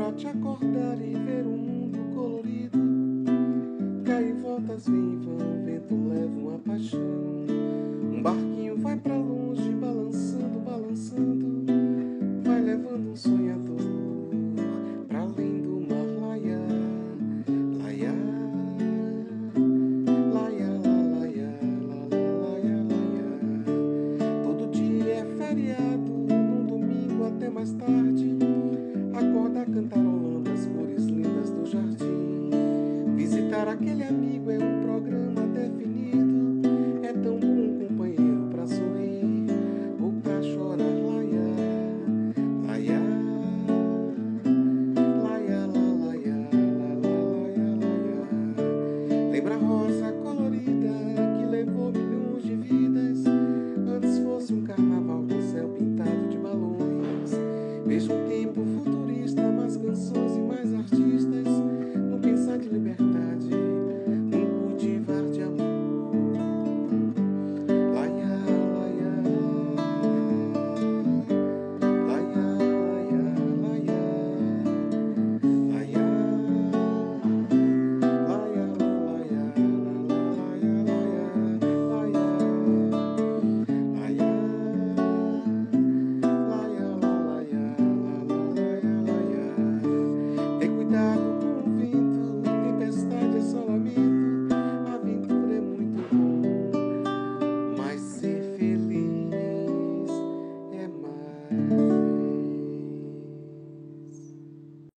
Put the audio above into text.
pra te acordar e ver o mundo colorido. Gaivotas vêm e vão, vento leva uma paixão. Um barquinho vai pra longe, balançando, balançando. Vai levando um sonhador pra além do mar. Laia, laia, laia, laia, laia, laia. Todo dia é feriado, num domingo até mais tarde. Acorda cantarolando as cores lindas do jardim. Visitar aquele amigo é um programa